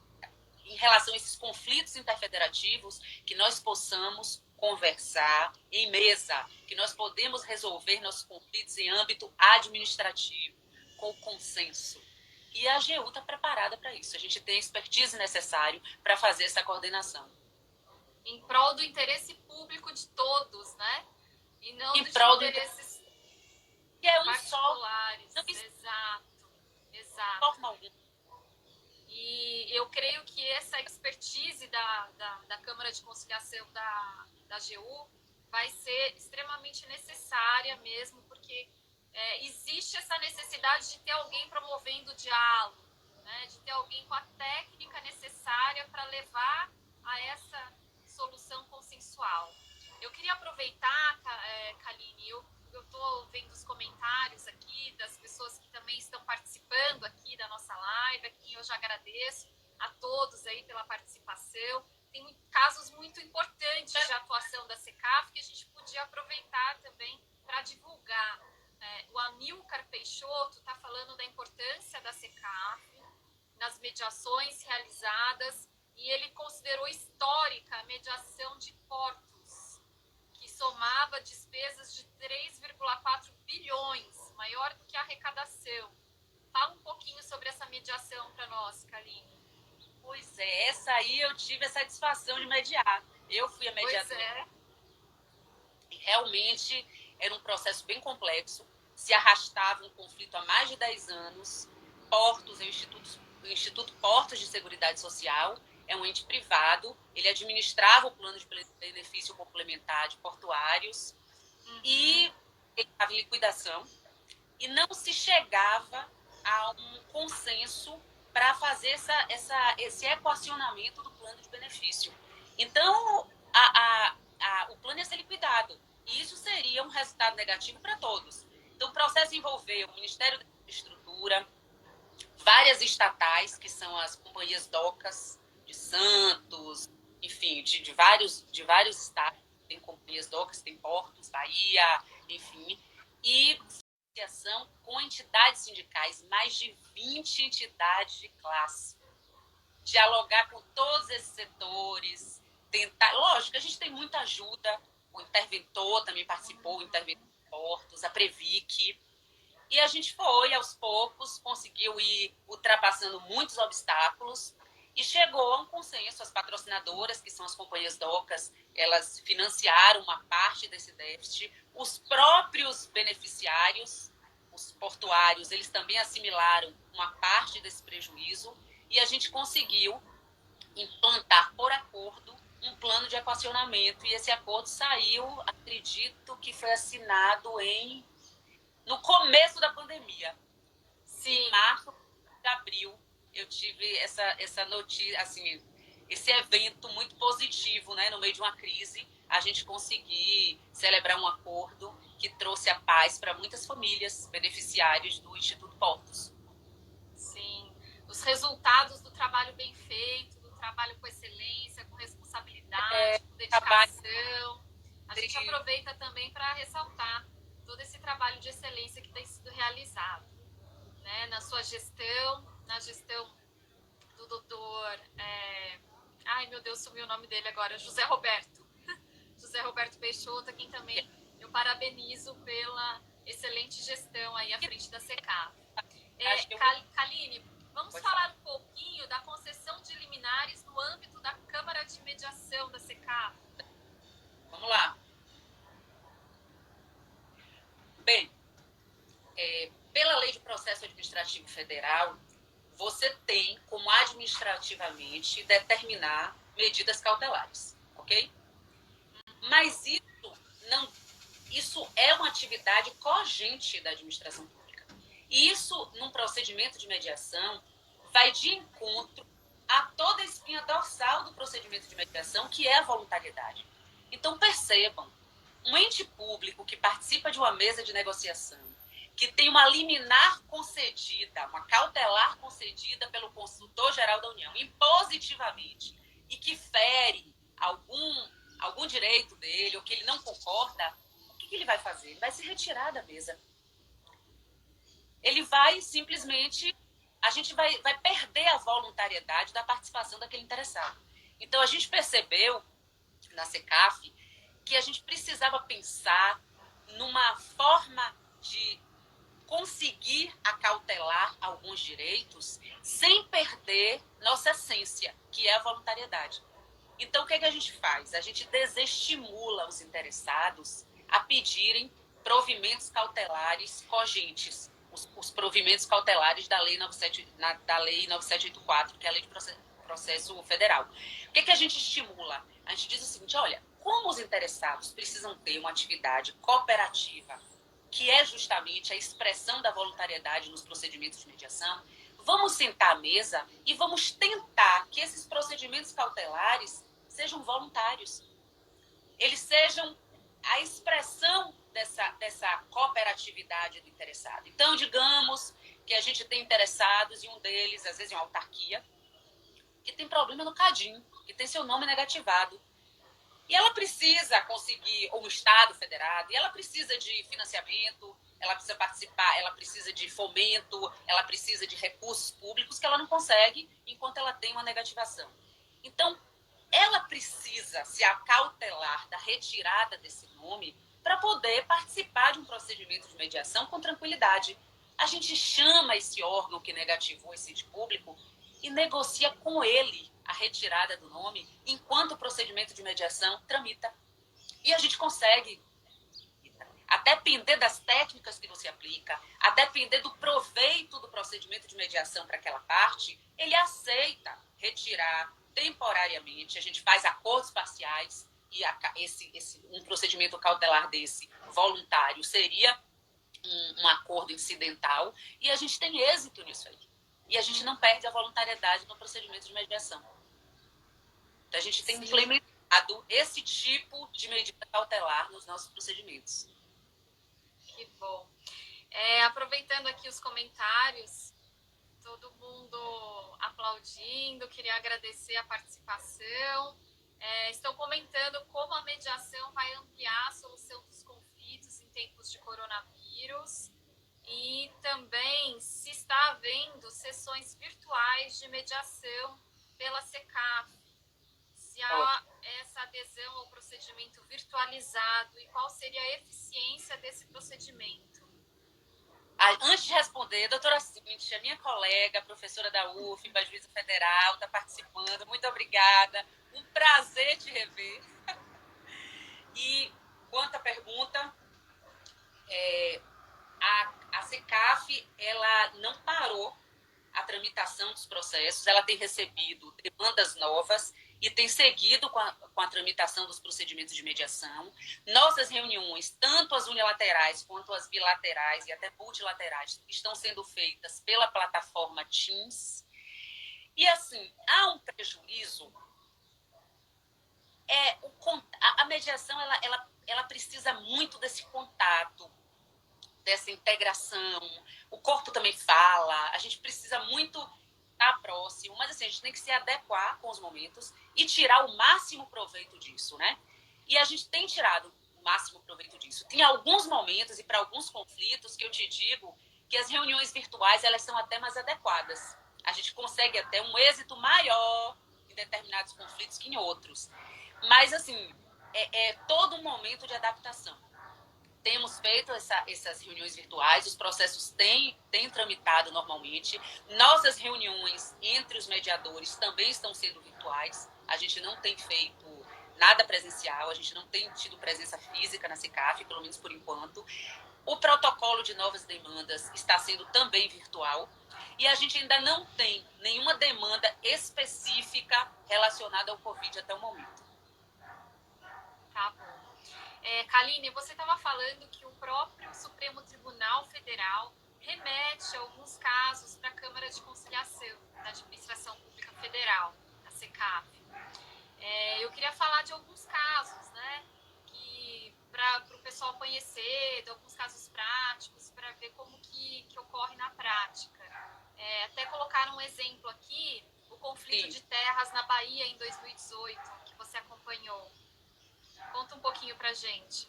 [SPEAKER 2] em relação a esses conflitos interfederativos, que nós possamos conversar em mesa, que nós podemos resolver nossos conflitos em âmbito administrativo, com consenso. E a AGU está preparada para isso. A gente tem a expertise necessária para fazer essa coordenação.
[SPEAKER 1] Em prol do interesse público de todos, né? E não
[SPEAKER 2] em
[SPEAKER 1] dos
[SPEAKER 2] prol
[SPEAKER 1] interesses
[SPEAKER 2] que é um
[SPEAKER 1] particulares.
[SPEAKER 2] Só.
[SPEAKER 1] Exato.
[SPEAKER 2] Forma alguma.
[SPEAKER 1] E eu creio que essa expertise da Câmara de Conciliação da AGU vai ser extremamente necessária mesmo, porque existe essa necessidade de ter alguém promovendo o diálogo, né? De ter alguém com a técnica necessária para levar a essa solução consensual. Eu queria aproveitar, Kaline, eu estou vendo os comentários aqui das pessoas que também estão participando aqui da nossa live, aqui eu já agradeço a todos aí pela participação. Tem casos muito importantes de atuação da SECAF que a gente podia aproveitar também para divulgar. O Amilcar Peixoto está falando da importância da SECAF nas mediações realizadas e ele considerou histórica a mediação de portos, que somava despesas de 3,4 bilhões, maior do que a arrecadação. Fala um pouquinho sobre essa mediação para nós, Kaline.
[SPEAKER 2] Pois é, essa aí eu tive a satisfação de mediar. Eu fui a mediadora. Realmente era um processo bem complexo, se arrastava um conflito há mais de 10 anos. Portos, o Instituto Portos de Seguridade Social, é um ente privado, ele administrava o plano de benefício complementar de portuários e ele estava em liquidação e não se chegava a um consenso para fazer esse equacionamento do plano de benefício. Então, o plano ia ser liquidado e isso seria um resultado negativo para todos. Então, o processo envolveu o Ministério da Infraestrutura, várias estatais, que são as companhias docas de Santos, enfim, de vários estados, tem companhias docas, tem portos, Bahia, enfim, e associação com entidades sindicais, mais de 20 entidades de classe. Dialogar com todos esses setores, tentar... Lógico, a gente tem muita ajuda, o interventor também participou, o interventor de portos, a Previc, E a gente foi, aos poucos, conseguiu ir ultrapassando muitos obstáculos e chegou a um consenso. As patrocinadoras, que são as companhias docas, elas financiaram uma parte desse déficit. Os próprios beneficiários, os portuários, eles também assimilaram uma parte desse prejuízo e a gente conseguiu implantar por acordo um plano de equacionamento. E esse acordo saiu, acredito que foi assinado no começo da pandemia.
[SPEAKER 1] Sim.
[SPEAKER 2] Em março de abril, eu tive essa notícia, assim, esse evento muito positivo, né? No meio de uma crise, a gente conseguir celebrar um acordo que trouxe a paz para muitas famílias beneficiárias do Instituto Portos.
[SPEAKER 1] Sim. Os resultados do trabalho bem feito, do trabalho com excelência, com responsabilidade, com dedicação. A gente aproveita também para ressaltar todo esse trabalho de excelência que tem sido realizado, né? Na sua gestão, na gestão do doutor... Ai, meu Deus, sumiu o nome dele agora. José Roberto. José Roberto Peixoto, a quem também eu parabenizo pela excelente gestão aí à frente da SECAF. Kaline, vamos falar um pouquinho da concessão de liminares no âmbito da Câmara de Mediação da SECAF.
[SPEAKER 2] Vamos lá. Bem, pela Lei de Processo Administrativo Federal, você tem como administrativamente determinar medidas cautelares, ok? Mas isso é uma atividade cogente da administração pública. E isso, num procedimento de mediação, vai de encontro a toda a espinha dorsal do procedimento de mediação, que é a voluntariedade. Então, percebam, um ente público que participa de uma mesa de negociação, que tem uma liminar concedida, uma cautelar concedida pelo Consultor-Geral da União, impositivamente, e que fere algum direito dele, ou que ele não concorda, o que ele vai fazer? Ele vai se retirar da mesa. Ele vai simplesmente... A gente vai perder a voluntariedade da participação daquele interessado. Então, a gente percebeu, na SECAF, que a gente precisava pensar numa forma de conseguir acautelar alguns direitos sem perder nossa essência, que é a voluntariedade. Então, o que a gente faz? A gente desestimula os interessados a pedirem provimentos cautelares cogentes, os provimentos cautelares da Lei 9784, que é a Lei de Processo Federal. O que a gente estimula? A gente diz o seguinte, olha, como os interessados precisam ter uma atividade cooperativa, que é justamente a expressão da voluntariedade nos procedimentos de mediação, vamos sentar à mesa e vamos tentar que esses procedimentos cautelares sejam voluntários. Eles sejam a expressão dessa cooperatividade do interessado. Então, digamos que a gente tem interessados e um deles, às vezes, é uma autarquia, que tem problema no CADIM, que tem seu nome negativado. E ela precisa conseguir, ou um Estado federado, e ela precisa de financiamento, ela precisa participar, ela precisa de fomento, ela precisa de recursos públicos que ela não consegue enquanto ela tem uma negativação. Então, ela precisa se acautelar da retirada desse nome para poder participar de um procedimento de mediação com tranquilidade. A gente chama esse órgão que negativou esse ente público e negocia com ele a retirada do nome enquanto o procedimento de mediação tramita. E a gente consegue, a depender das técnicas que você aplica, a depender do proveito do procedimento de mediação para aquela parte, ele aceita retirar temporariamente, a gente faz acordos parciais e um procedimento cautelar desse voluntário seria um acordo incidental e a gente tem êxito nisso aí. E a gente não perde a voluntariedade no procedimento de mediação. Então, a gente tem implementado esse tipo de medida cautelar nos nossos procedimentos.
[SPEAKER 1] Que bom. Aproveitando aqui os comentários, todo mundo aplaudindo, queria agradecer a participação. Estão comentando como a mediação vai ampliar a solução dos conflitos em tempos de coronavírus. E também se está havendo sessões virtuais de mediação pela SECAF. Se há essa adesão ao procedimento virtualizado e qual seria a eficiência desse procedimento?
[SPEAKER 2] Antes de responder, doutora Cíntia, minha colega, professora da UFBA, juíza federal, está participando. Muito obrigada. Um prazer te rever. E quanto à pergunta, a CECAF ela não parou a tramitação dos processos, ela tem recebido demandas novas e tem seguido com a tramitação dos procedimentos de mediação. Nossas reuniões, tanto as unilaterais quanto as bilaterais e até multilaterais, estão sendo feitas pela plataforma Teams. E, assim, há um prejuízo. A mediação ela precisa muito desse contato, dessa integração. O corpo também fala, a gente precisa muito estar próximo, mas assim, a gente tem que se adequar com os momentos e tirar o máximo proveito disso, né? E a gente tem tirado o máximo proveito disso. Tem alguns momentos e para alguns conflitos que eu te digo que as reuniões virtuais elas são até mais adequadas. A gente consegue até um êxito maior em determinados conflitos que em outros. Mas, assim, é todo um momento de adaptação. Temos feito essas reuniões virtuais, os processos têm tramitado normalmente. Nossas reuniões entre os mediadores também estão sendo virtuais. A gente não tem feito nada presencial, a gente não tem tido presença física na CECAF, pelo menos por enquanto. O protocolo de novas demandas está sendo também virtual. E a gente ainda não tem nenhuma demanda específica relacionada ao Covid até o momento.
[SPEAKER 1] Tá bom. Kaline, você estava falando que o próprio Supremo Tribunal Federal remete alguns casos para a Câmara de Conciliação da Administração Pública Federal, a CECAF. Eu queria falar de alguns casos, né, para o pessoal conhecer, de alguns casos práticos, para ver como que ocorre na prática. Até colocar um exemplo aqui, o conflito de terras na Bahia em 2018, que você acompanhou. Conta um pouquinho pra gente.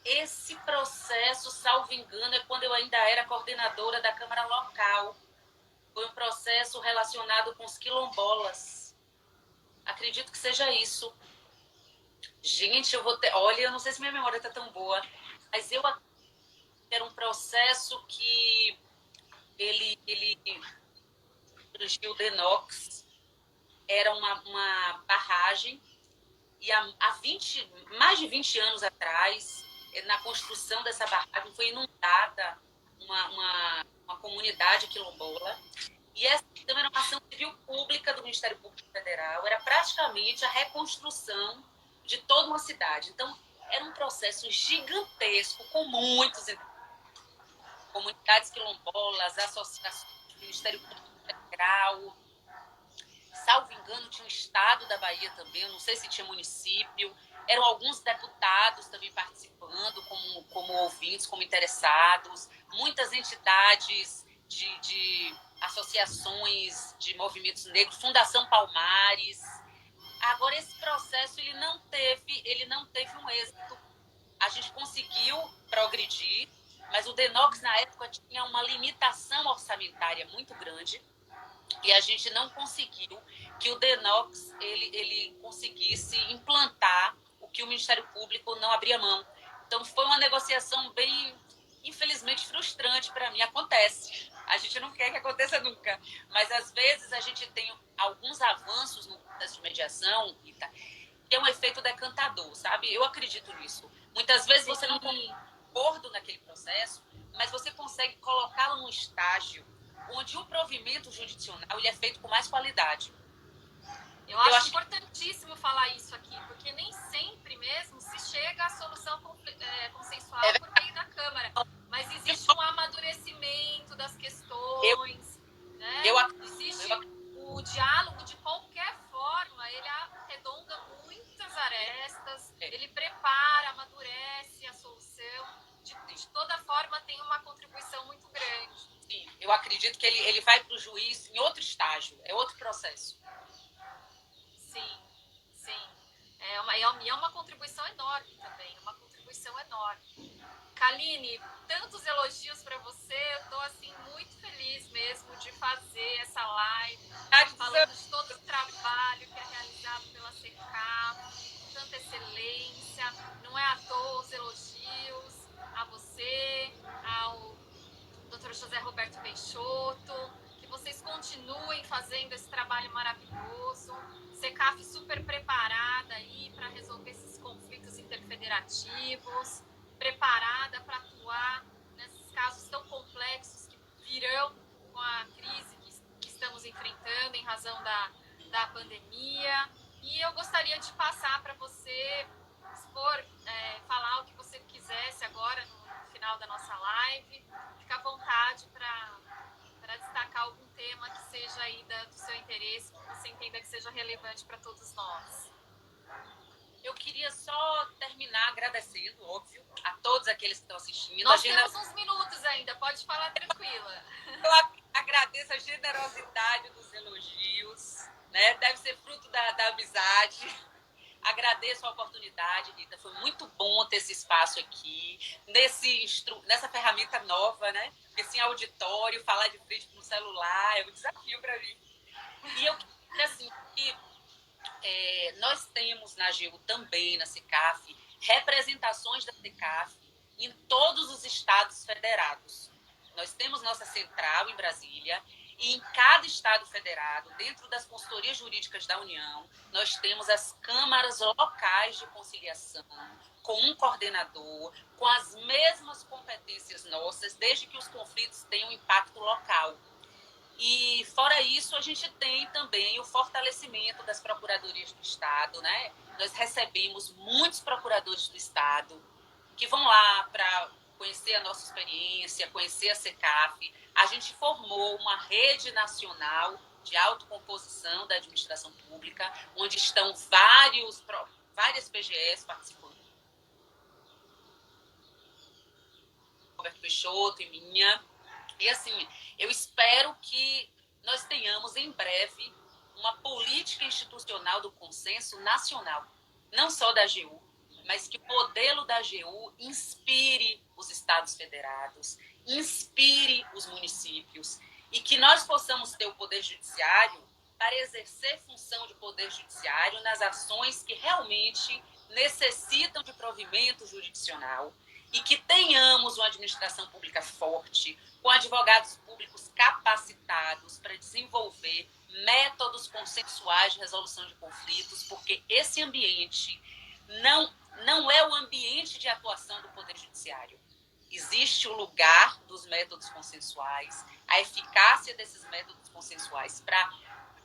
[SPEAKER 2] Esse processo, salvo engano, é quando eu ainda era coordenadora da Câmara Local. Foi um processo relacionado com os quilombolas. Acredito que seja isso. Gente, eu vou ter... Olha, eu não sei se minha memória está tão boa, mas era um processo que ele surgiu de Denox. Era uma barragem e mais de 20 anos atrás, na construção dessa barragem, foi inundada uma comunidade quilombola. E essa então, era uma ação civil pública do Ministério Público Federal, era praticamente a reconstrução de toda uma cidade. Então, era um processo gigantesco, com muitos comunidades quilombolas, associações do Ministério Público Federal. Salvo engano, tinha um estado da Bahia também, eu não sei se tinha município. Eram alguns deputados também participando, como ouvintes, como interessados. Muitas entidades de associações de movimentos negros, Fundação Palmares. Agora, esse processo ele não teve um êxito. A gente conseguiu progredir, mas o Denox, na época, tinha uma limitação orçamentária muito grande. E a gente não conseguiu que o Denox ele conseguisse implantar o que o Ministério Público não abria mão. Então, foi uma negociação bem, infelizmente, frustrante para mim. Acontece. A gente não quer que aconteça nunca. Mas, às vezes, a gente tem alguns avanços no processo de mediação, Rita, que é um efeito decantador, sabe? Eu acredito nisso. Muitas vezes você não tem acordo naquele processo, mas você consegue colocá-lo num estágio onde o provimento jurisdicional ele é feito com mais qualidade.
[SPEAKER 1] Eu acho importantíssimo falar isso aqui, porque nem sempre mesmo se chega à solução consensual por meio da Câmara, mas existe um amadurecimento das questões, né? Existe o diálogo de qualquer forma, ele arredonda muitas arestas, ele prepara, amadurece a solução, de toda forma tem uma contribuição muito grande.
[SPEAKER 2] Sim, eu acredito que ele vai para o juiz em outro estágio, é outro processo.
[SPEAKER 1] Sim, sim. É uma contribuição enorme também, uma contribuição enorme. Kaline, tantos elogios para você, eu estou assim, muito feliz mesmo de fazer essa live, falando de todo o trabalho que é realizado pela CECAF, com tanta excelência, não é à toa os elogios a você, ao Roberto Peixoto, que vocês continuem fazendo esse trabalho maravilhoso. SECAF super preparada aí para resolver esses conflitos interfederativos, preparada para atuar nesses casos tão complexos que virão com a crise que estamos enfrentando em razão da pandemia. E eu gostaria de passar para você expor, falar o que você quisesse agora no final da nossa live. Fica à vontade para destacar algum tema que seja aí do seu interesse, que você entenda que seja relevante para todos nós.
[SPEAKER 2] Eu queria só terminar agradecendo, óbvio, a todos aqueles que estão assistindo.
[SPEAKER 1] Nós temos uns minutos ainda, pode falar tranquila.
[SPEAKER 2] Eu agradeço a generosidade dos elogios, né? Deve ser fruto da amizade. Agradeço a oportunidade, Rita. Foi muito bom ter esse espaço aqui, nessa ferramenta nova, né? Esse auditório, falar de frente para um celular, é um desafio para mim. E eu queria, assim, que nós temos na AGU também, na SECAF, representações da SECAF em todos os estados federados. Nós temos nossa central em Brasília e em cada estado federado, dentro das consultorias jurídicas da União, nós temos as câmaras locais de conciliação, com um coordenador, com as mesmas competências nossas, desde que os conflitos tenham impacto local. E, fora isso, a gente tem também o fortalecimento das procuradorias do Estado, né? Nós recebemos muitos procuradores do Estado que vão lá para conhecer a nossa experiência, conhecer a SECAF. A gente formou uma rede nacional de autocomposição da administração pública, onde estão várias PGEs participando. Roberto Peixoto e minha. E, assim, eu espero que nós tenhamos, em breve, uma política institucional do consenso nacional, não só da AGU, mas que o modelo da AGU inspire os estados federados, inspire os municípios, e que nós possamos ter o poder judiciário para exercer função de poder judiciário nas ações que realmente necessitam de provimento jurisdicional, e que tenhamos uma administração pública forte, com advogados públicos capacitados para desenvolver métodos consensuais de resolução de conflitos, porque esse ambiente não é o ambiente de atuação do Poder Judiciário. Existe o lugar dos métodos consensuais, a eficácia desses métodos consensuais para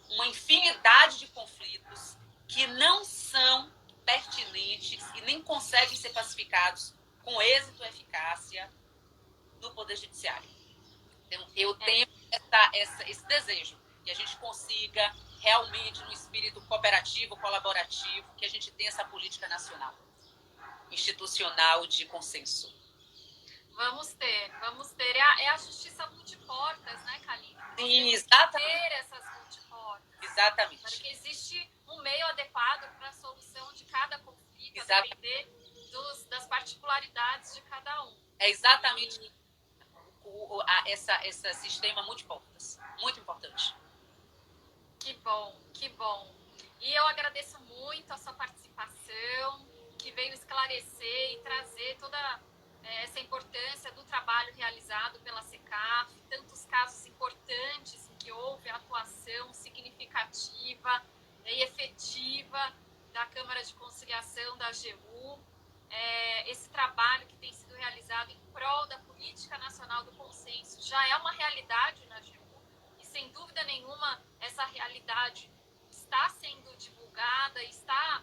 [SPEAKER 2] uma infinidade de conflitos que não são pertinentes e nem conseguem ser pacificados com êxito e eficácia no Poder Judiciário. Então, eu tenho esse desejo, que a gente consiga realmente, no espírito cooperativo, colaborativo, que a gente tenha essa política nacional, institucional de consenso.
[SPEAKER 1] Vamos ter. É a justiça multiportas, né, Kaline?
[SPEAKER 2] Sim, exatamente.
[SPEAKER 1] Ter essas multiportas.
[SPEAKER 2] Exatamente.
[SPEAKER 1] Porque existe um meio adequado para a solução de cada conflito,
[SPEAKER 2] exatamente.
[SPEAKER 1] A depender das particularidades de cada um.
[SPEAKER 2] É exatamente esse sistema multiportas. Muito importante.
[SPEAKER 1] Que bom, que bom. E eu agradeço muito a sua participação, que veio esclarecer e trazer toda essa importância do trabalho realizado pela SECAF, tantos casos importantes em que houve atuação significativa e efetiva da Câmara de Conciliação da AGU, esse trabalho que tem sido realizado em prol da Política Nacional do Consenso já é uma realidade na AGU e, sem dúvida nenhuma, essa realidade está sendo divulgada, está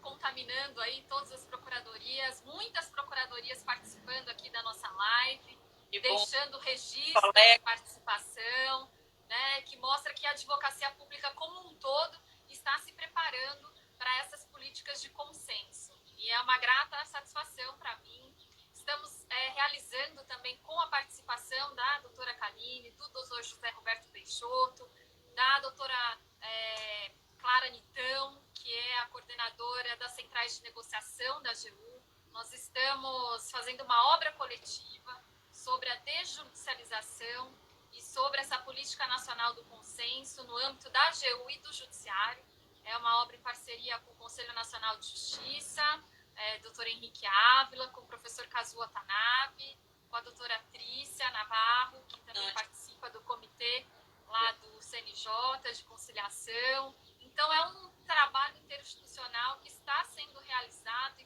[SPEAKER 1] contaminando aí todas as procuradorias, muitas procuradorias participando aqui da nossa live, deixando registro de participação, né, que mostra que a advocacia pública como um todo está se preparando para essas políticas de consenso. E é uma grata satisfação para mim. Estamos realizando também com a participação da doutora Kaline, do doutor José Roberto Peixoto, da doutora Clara Nitão, que é a coordenadora das centrais de negociação da AGU. Nós estamos fazendo uma obra coletiva sobre a desjudicialização e sobre essa política nacional do consenso no âmbito da AGU e do Judiciário. É uma obra em parceria com o Conselho Nacional de Justiça, doutor Henrique Ávila, com o professor Kazuo Watanabe, com a doutora Trícia Navarro, que também participa do comitê lá do CNJ de conciliação. Então, é um trabalho interinstitucional que está sendo realizado e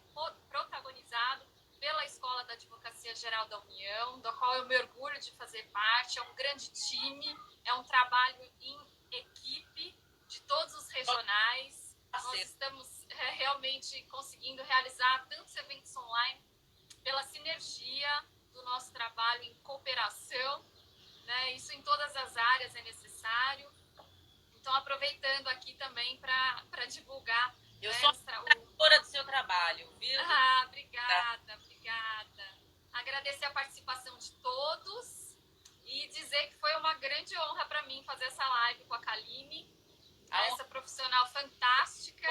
[SPEAKER 1] protagonizado pela Escola da Advocacia Geral da União, da qual eu me orgulho de fazer parte. É um grande time, é um trabalho em equipe de todos os regionais. Nós estamos realmente conseguindo realizar tantos eventos online pela sinergia do nosso trabalho em cooperação, né? Isso em todas as áreas é necessário. Então, aproveitando aqui também para divulgar.
[SPEAKER 2] Eu sou admiradora do seu trabalho, viu?
[SPEAKER 1] Obrigada. Agradecer a participação de todos e dizer que foi uma grande honra para mim fazer essa live com a Kaline, essa profissional fantástica.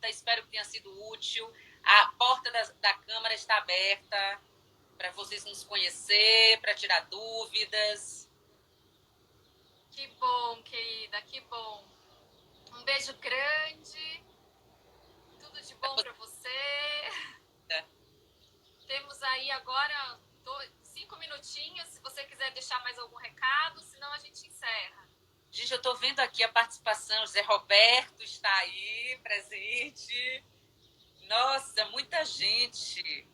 [SPEAKER 2] Espero que tenha sido útil. A porta da Câmara está aberta para vocês nos conhecer, para tirar dúvidas.
[SPEAKER 1] Que bom, querida, que bom. Um beijo grande. Tudo de bom para você. Temos aí agora 5 minutinhos, se você quiser deixar mais algum recado, senão a gente encerra.
[SPEAKER 2] Gente, eu estou vendo aqui a participação. José Roberto está aí, presente. Nossa, muita gente.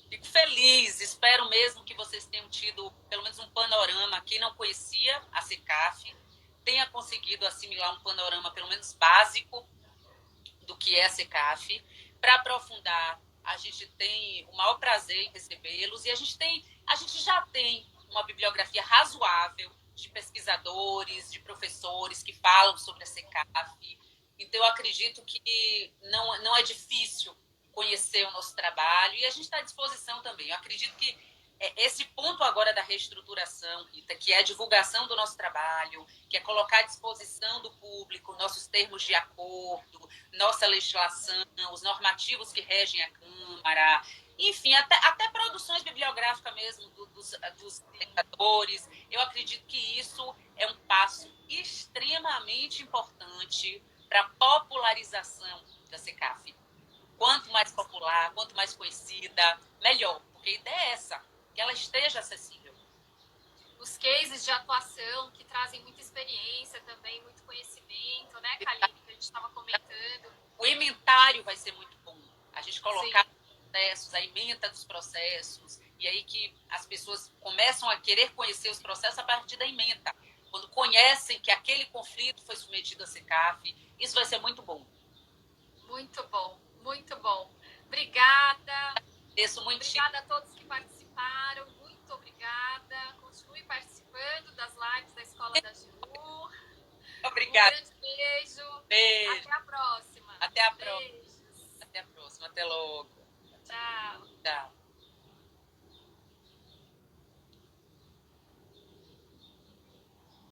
[SPEAKER 2] Fico feliz. Espero mesmo que vocês tenham tido pelo menos um panorama. Quem não conhecia a SECAF tenha conseguido assimilar um panorama pelo menos básico do que é a SECAF. Para aprofundar, a gente tem o maior prazer em recebê-los e a gente já tem uma bibliografia razoável de pesquisadores, de professores que falam sobre a SECAF. Então, eu acredito que não é difícil conhecer o nosso trabalho e a gente está à disposição também. Eu acredito que esse ponto agora da reestruturação, Rita, que é a divulgação do nosso trabalho, que é colocar à disposição do público nossos termos de acordo, nossa legislação, os normativos que regem a Câmara, enfim, até produções bibliográficas mesmo dos legisladores. Eu acredito que isso é um passo extremamente importante para a popularização da SECAF. Quanto mais popular, quanto mais conhecida, melhor. Porque a ideia é essa, que ela esteja acessível.
[SPEAKER 1] Os cases de atuação que trazem muita experiência também, muito conhecimento, né, Kaline, que a gente estava comentando.
[SPEAKER 2] O ementário vai ser muito bom. A gente colocar processos, a ementa dos processos, e aí que as pessoas começam a querer conhecer os processos a partir da ementa. Quando conhecem que aquele conflito foi submetido à SECAF, isso vai ser muito bom.
[SPEAKER 1] Muito bom, muito bom. Obrigada.
[SPEAKER 2] Obrigada
[SPEAKER 1] a todos que participaram. Muito obrigada. Continue participando das lives da Escola da GU.
[SPEAKER 2] Obrigada.
[SPEAKER 1] Um grande beijo.
[SPEAKER 2] Beijo.
[SPEAKER 1] Até a próxima.
[SPEAKER 2] Até a próxima.
[SPEAKER 1] Beijos.
[SPEAKER 2] Até a próxima. Até logo.
[SPEAKER 1] Tchau.
[SPEAKER 2] Tchau.